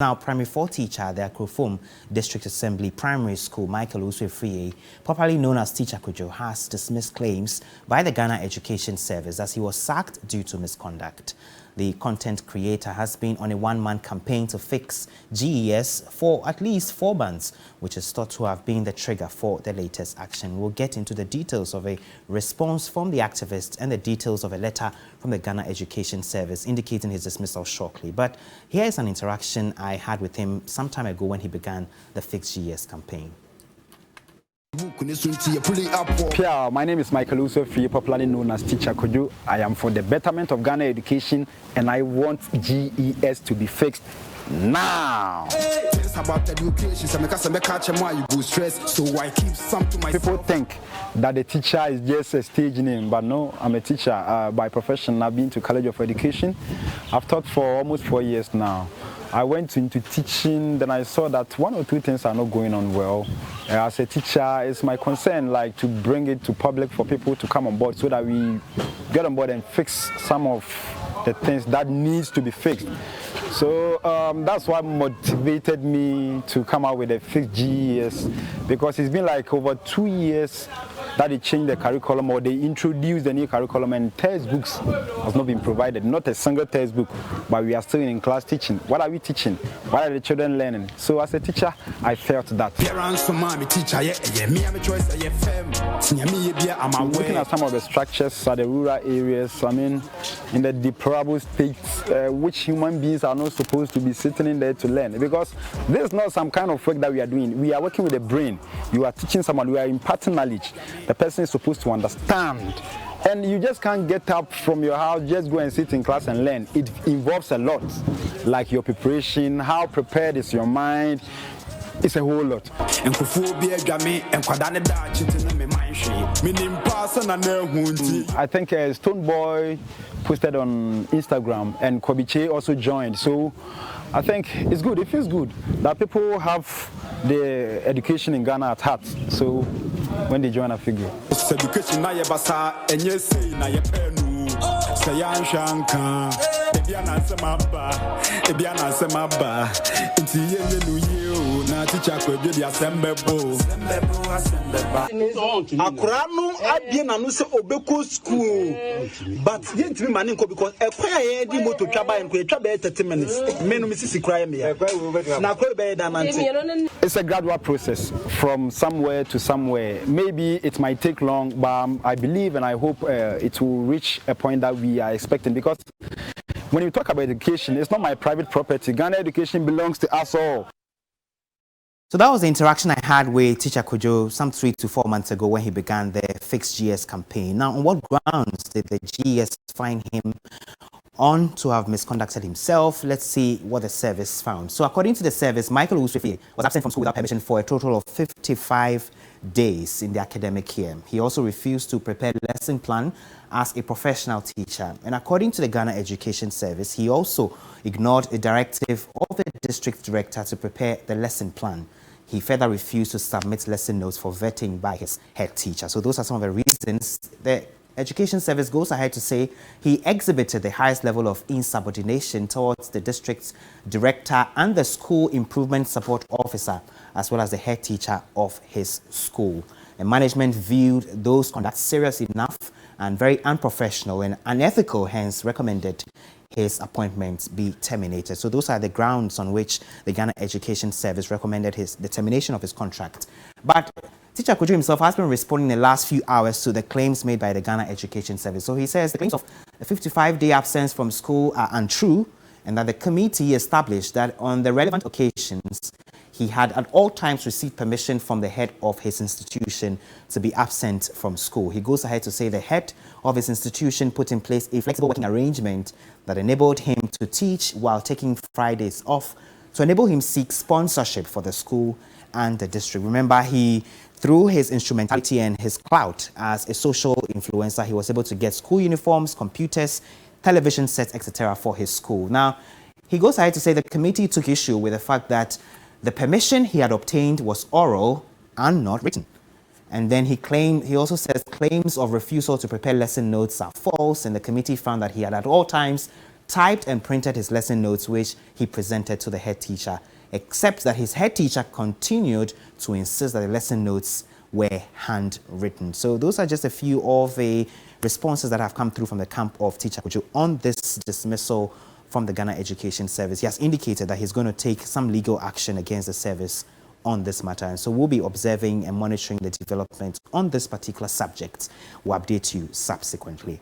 Now, Primary 4 teacher, the Akrofom District Assembly Primary School, Michael Uswefrie, popularly known as Teacher Kwadwo, has dismissed claims by the Ghana Education Service as he was sacked due to misconduct. The content creator has been on a one-man campaign to fix GES for at least 4 months, which is thought to have been the trigger for the latest action. We'll get into the details of a response from the activist and the details of a letter from the Ghana Education Service indicating his dismissal shortly. But here is an interaction I had with him some time ago when he began the FIXGES campaign. Yeah, my name is Michael Uswefrie, popularly known as Teacher Kwadwo. I am for the betterment of Ghana education and I want GES to be fixed now. People think that the teacher is just a stage name, but no, I'm a teacher by profession. I've been to College of Education. I've taught for almost 4 years now. I went into teaching, then I saw that 1 or 2 things are not going on well. As a teacher, it's my concern to bring it to public for people to come on board so that we get on board and fix some of the things that needs to be fixed. So that's what motivated me to come out with a FIXGES, because it's been like over 2 years that they changed the curriculum or they introduced the new curriculum and textbooks has not been provided. Not a single textbook, but we are still in class teaching. What are we teaching? What are the children learning? So as a teacher, I felt that. Looking at some of the structures at the rural areas, I mean, in the deplorable states, which human beings are not supposed to be sitting in there to learn. Because this is not some kind of work that we are doing. We are working with the brain. You are teaching someone, we are imparting knowledge. The person is supposed to understand. And you just can't get up from your house, just go and sit in class and learn. It involves a lot, like your preparation, how prepared is your mind. It's a whole lot. I think Stone Boy posted on Instagram and Kobiche also joined. So I think it's good, it feels good that people have the education in Ghana at heart. So when they join a figure. Akurano abie na no se obeko school, but yent me maninko because ekwa ye di moto twaba enko etwa be 30 minutes me no misisi kra me ya na kra be da nante. It's a gradual process from somewhere to somewhere. Maybe it might take long, but I believe and I hope it will reach a point that we are expecting, because when you talk about education, it's not my private property. Ghana education belongs to us all. So that was the interaction I had with Teacher Kwadwo some 3 to 4 months ago when he began the FIXGES campaign. Now, on what grounds did the GES find him on to have misconducted himself? Let's see what the service found. So according to the service, Michael Uswefrie was absent from school without permission for a total of 55 days in the academic year. He also refused to prepare the lesson plan as a professional teacher. And according to the Ghana Education Service, he also ignored a directive of the district director to prepare the lesson plan. He further refused to submit lesson notes for vetting by his head teacher. So those are some of the reasons the Education Service goes ahead to say he exhibited the highest level of insubordination towards the district's director and the school improvement support officer, as well as the head teacher of his school. And management viewed those conduct serious enough and very unprofessional and unethical, hence recommended his appointment be terminated. So those are the grounds on which the Ghana Education Service recommended the termination of his contract. But Teacher Kwadwo himself has been responding in the last few hours to the claims made by the Ghana Education Service. So he says the claims of a 55-day absence from school are untrue, and that the committee established that on the relevant occasions, he had at all times received permission from the head of his institution to be absent from school. He goes ahead to say the head of his institution put in place a flexible working arrangement that enabled him to teach while taking Fridays off to enable him seek sponsorship for the school and the district. Remember, through his instrumentality and his clout as a social influencer, he was able to get school uniforms, computers, television sets, etc. for his school. Now, he goes ahead to say the committee took issue with the fact that the permission he had obtained was oral and not written. And then he also says claims of refusal to prepare lesson notes are false, and the committee found that he had at all times typed and printed his lesson notes, which he presented to the head teacher, except that his head teacher continued to insist that the lesson notes were handwritten. So those are just a few of the responses that have come through from the camp of teacher Kwadwo on this dismissal from the Ghana Education Service. He has indicated that he's going to take some legal action against the service on this matter. And so we'll be observing and monitoring the development on this particular subject. We'll update you subsequently.